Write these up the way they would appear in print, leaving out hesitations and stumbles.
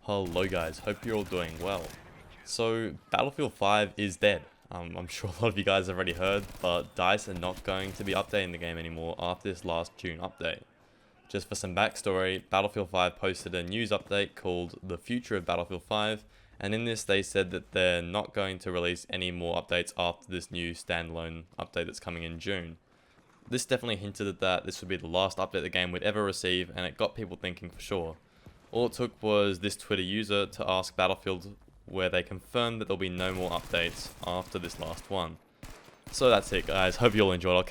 Hello guys, hope you're all doing well. So, Battlefield 5 is dead. I'm sure a lot of you guys have already heard, but DICE are not going to be updating the game anymore after this last June update. Just for some backstory, Battlefield 5 posted a news update called The Future of Battlefield 5, and in this they said that they're not going to release any more updates after this new standalone update that's coming in June. This definitely hinted at that this would be the last update the game would ever receive, and it got people thinking for sure. All it took was this Twitter user to ask Battlefield where they confirmed that there'll be no more updates after this last one. So that's it guys, hope you all enjoyed.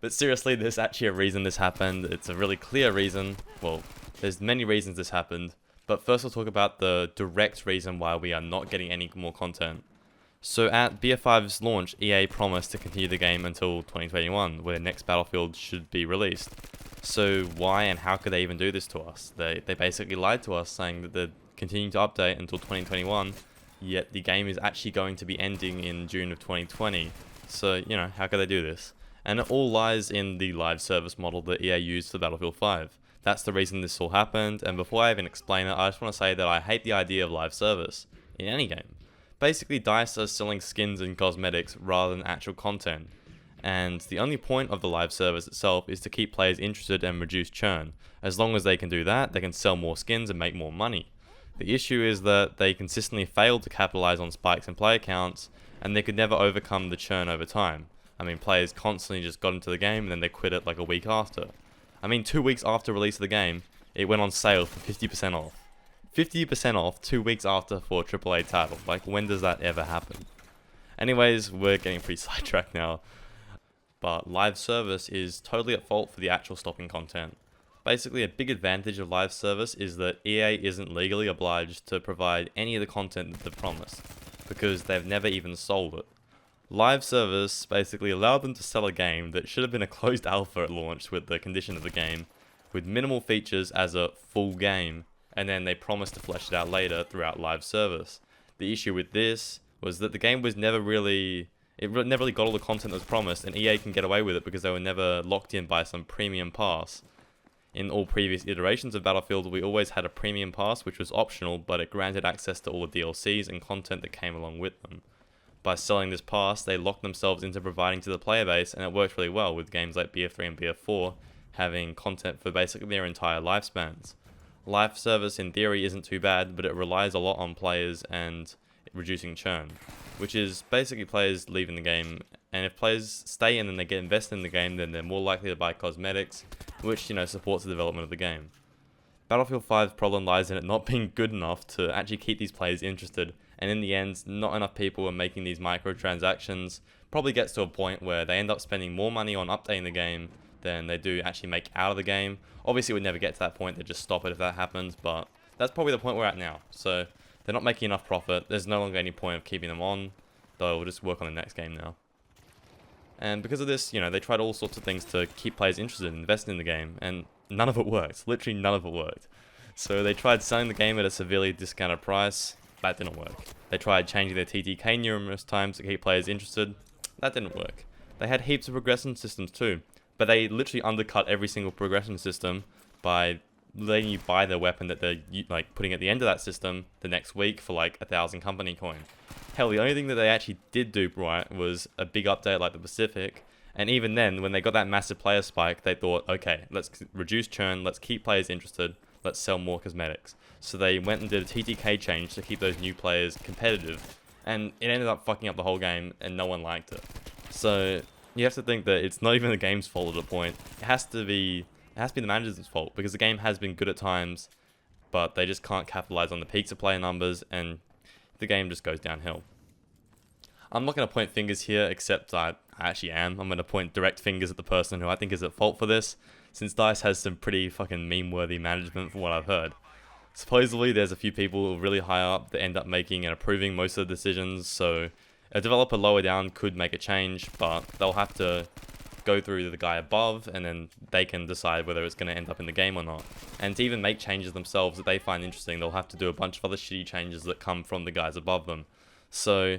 But seriously, there's actually a reason this happened. It's a really clear reason. Well, there's many reasons this happened, but first we'll talk about the direct reason why we are not getting any more content. So at BF5's launch, EA promised to continue the game until 2021, where the next Battlefield should be released. So why and how could they even do this to us? They basically lied to us, saying that they're continuing to update until 2021, yet the game is actually going to be ending in June of 2020. So, how could they do this? And it all lies in the live service model that EA used for Battlefield 5. That's the reason this all happened, and before I even explain it, I just want to say that I hate the idea of live service in any game. Basically, DICE are selling skins and cosmetics rather than actual content. And the only point of the live service itself is to keep players interested and reduce churn. As long as they can do that, they can sell more skins and make more money. The issue is that they consistently failed to capitalize on spikes in player counts, and they could never overcome the churn over time. Players constantly just got into the game and then they quit it like a week after. 2 weeks after release of the game, it went on sale for 50% off. 50% off 2 weeks after for a AAA title. Like, when does that ever happen? Anyways, we're getting pretty sidetracked now. But live service is totally at fault for the actual stopping content. Basically, a big advantage of live service is that EA isn't legally obliged to provide any of the content that they've promised, because they've never even sold it. Live service basically allowed them to sell a game that should have been a closed alpha at launch with the condition of the game, with minimal features as a full game, and then they promised to flesh it out later throughout live service. The issue with this was that the game was never really got all the content that was promised, and EA can get away with it because they were never locked in by some premium pass. In all previous iterations of Battlefield, we always had a premium pass which was optional, but it granted access to all the DLCs and content that came along with them. By selling this pass, they locked themselves into providing to the player base, and it worked really well with games like BF3 and BF4 having content for basically their entire lifespans. Live service in theory isn't too bad, but it relies a lot on players and reducing churn, which is basically players leaving the game, and if players stay in and they get invested in the game, then they're more likely to buy cosmetics, which supports the development of the game. Battlefield 5's problem lies in it not being good enough to actually keep these players interested, and in the end, not enough people are making these microtransactions. Probably gets to a point where they end up spending more money on updating the game than they do actually make out of the game. Obviously, it would never get to that point, they'd just stop it if that happens, but that's probably the point we're at now. So they're not making enough profit, there's no longer any point of keeping them on, they'll just work on the next game now. And because of this, they tried all sorts of things to keep players interested and invested in the game, and none of it worked. Literally none of it worked. So they tried selling the game at a severely discounted price, that didn't work. They tried changing their TTK numerous times to keep players interested, that didn't work. They had heaps of progression systems too, but they literally undercut every single progression system by letting you buy the weapon that they're putting at the end of that system the next week for 1,000 company coin. Hell, the only thing that they actually did do right was a big update like the Pacific, and even then, when they got that massive player spike, they thought, okay, let's reduce churn, let's keep players interested, let's sell more cosmetics. So they went and did a TTK change to keep those new players competitive, and it ended up fucking up the whole game, and no one liked it. So you have to think that it's not even the game's fault at a point. It has to be the manager's fault, because the game has been good at times, but they just can't capitalize on the peaks of player numbers, and the game just goes downhill. I'm not going to point fingers here, except I actually am. I'm going to point direct fingers at the person who I think is at fault for this, since DICE has some pretty fucking meme-worthy management from what I've heard. Supposedly, there's a few people really high up that end up making and approving most of the decisions, so a developer lower down could make a change, but they'll have to go through the guy above, and then they can decide whether it's going to end up in the game or not. And to even make changes themselves that they find interesting, they'll have to do a bunch of other shitty changes that come from the guys above them. So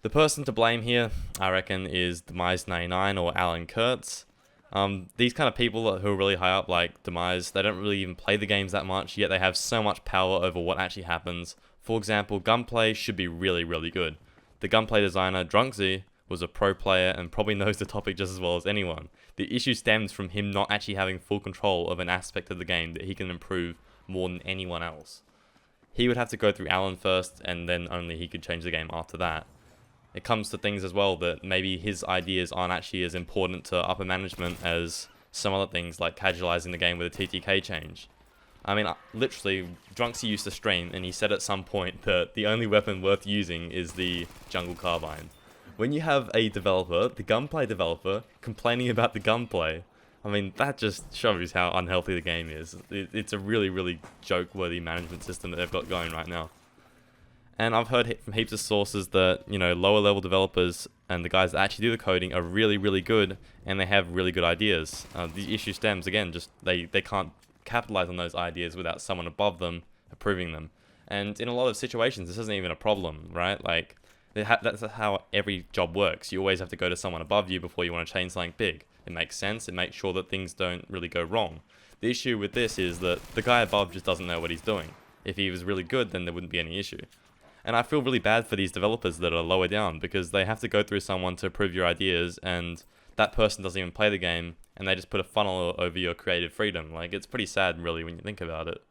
the person to blame here, I reckon, is Demise99 or Alan Kurtz. These kind of people who are really high up, like Demise, they don't really even play the games that much, yet they have so much power over what actually happens. For example, gunplay should be really, really good. The gunplay designer, Drunksy, was a pro player and probably knows the topic just as well as anyone. The issue stems from him not actually having full control of an aspect of the game that he can improve more than anyone else. He would have to go through Alan first, and then only he could change the game after that. It comes to things as well that maybe his ideas aren't actually as important to upper management as some other things like casualizing the game with a TTK change. I mean, literally, Drunksy used to stream, and he said at some point that the only weapon worth using is the Jungle Carbine. When you have a developer, the gunplay developer, complaining about the gunplay, I mean, that just shows how unhealthy the game is. It's a really, really joke-worthy management system that they've got going right now. And I've heard from heaps of sources that, you know, lower level developers and the guys that actually do the coding are really, really good, and they have really good ideas. The issue stems, again, just they can't capitalize on those ideas without someone above them approving them. And in a lot of situations, this isn't even a problem, right? Like, that's how every job works. You always have to go to someone above you before you want to change something big. It makes sense. It makes sure that things don't really go wrong. The issue with this is that the guy above just doesn't know what he's doing. If he was really good, then there wouldn't be any issue. And I feel really bad for these developers that are lower down, because they have to go through someone to approve your ideas, and that person doesn't even play the game, and they just put a funnel over your creative freedom. Like, it's pretty sad, really, when you think about it.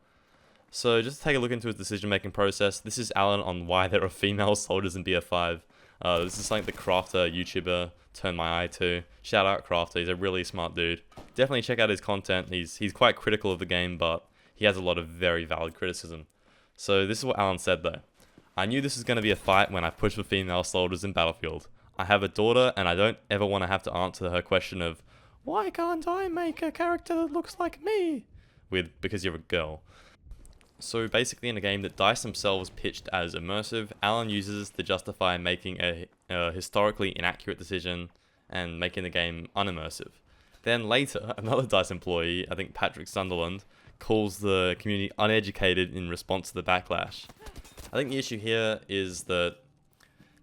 So just take a look into his decision-making process. This is Alan on why there are female soldiers in BF5. This is something the Crafter YouTuber turned my eye to. Shout out Crafter, he's a really smart dude. Definitely check out his content. He's quite critical of the game, but he has a lot of very valid criticism. So this is what Alan said though. I knew this was going to be a fight when I pushed for female soldiers in Battlefield. I have a daughter, and I don't ever want to have to answer her question of, why can't I make a character that looks like me? With, because you're a girl. So basically in a game that DICE themselves pitched as immersive, Alan uses to justify making a historically inaccurate decision and making the game unimmersive. Then later, another DICE employee, I think Patrick Sunderland, calls the community uneducated in response to the backlash. I think the issue here is that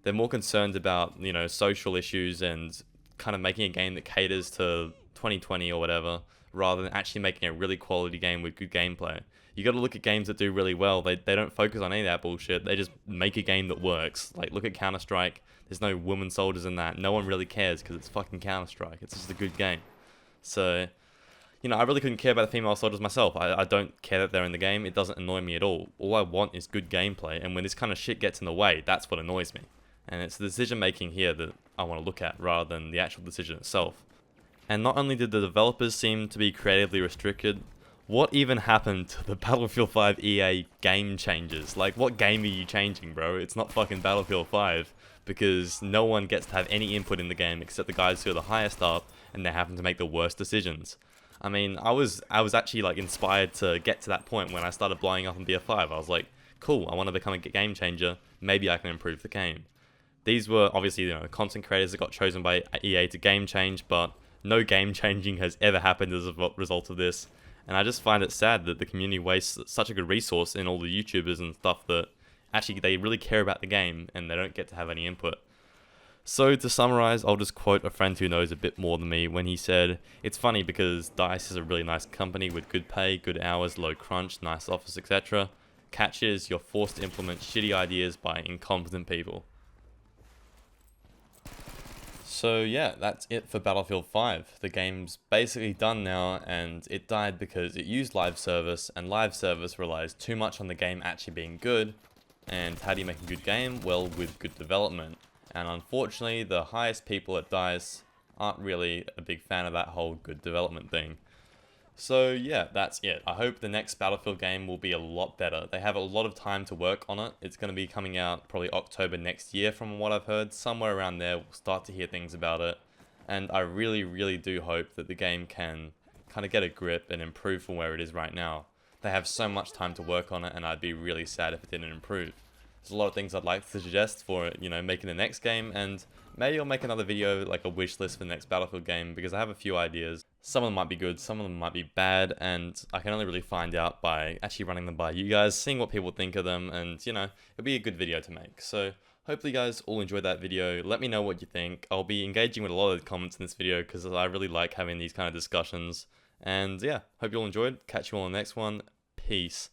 they're more concerned about, you know, social issues and kind of making a game that caters to 2020 or whatever, rather than actually making a really quality game with good gameplay. You gotta look at games that do really well. They don't focus on any of that bullshit. They just make a game that works. Like, look at Counter-Strike. There's no women soldiers in that. No one really cares because it's fucking Counter-Strike. It's just a good game. So, you know, I really couldn't care about the female soldiers myself. I don't care that they're in the game. It doesn't annoy me at all. All I want is good gameplay, and when this kind of shit gets in the way, that's what annoys me. And it's the decision making here that I want to look at rather than the actual decision itself. And not only did the developers seem to be creatively restricted, what even happened to the Battlefield 5 EA game changes? Like, what game are you changing, bro? It's not fucking Battlefield 5, because no one gets to have any input in the game except the guys who are the highest up, and they happen to make the worst decisions. I mean, I was actually like inspired to get to that point when I started blowing up on BF5. I was like, cool, I want to become a game changer. Maybe I can improve the game. These were obviously, you know, content creators that got chosen by EA to game change, but no game changing has ever happened as a result of this. And I just find it sad that the community wastes such a good resource in all the YouTubers and stuff that actually they really care about the game and they don't get to have any input. So to summarize, I'll just quote a friend who knows a bit more than me when he said, "It's funny because DICE is a really nice company with good pay, good hours, low crunch, nice office, etc. Catch is you're forced to implement shitty ideas by incompetent people." So yeah, that's it for Battlefield 5. The game's basically done now, and it died because it used live service, and live service relies too much on the game actually being good. And how do you make a good game? Well, with good development. And unfortunately, the highest people at DICE aren't really a big fan of that whole good development thing. So yeah, that's it. I hope the next Battlefield game will be a lot better. They have a lot of time to work on it. It's going to be coming out probably October next year from what I've heard. Somewhere around there, we'll start to hear things about it. And I really, really do hope that the game can kind of get a grip and improve from where it is right now. They have so much time to work on it, and I'd be really sad if it didn't improve. There's a lot of things I'd like to suggest for, you know, making the next game, and maybe I'll make another video, like a wish list for the next Battlefield game, because I have a few ideas. Some of them might be good, some of them might be bad, and I can only really find out by actually running them by you guys, seeing what people think of them, and, you know, it'll be a good video to make. So, hopefully you guys all enjoyed that video. Let me know what you think. I'll be engaging with a lot of the comments in this video because I really like having these kind of discussions. And yeah, hope you all enjoyed. Catch you all on the next one. Peace.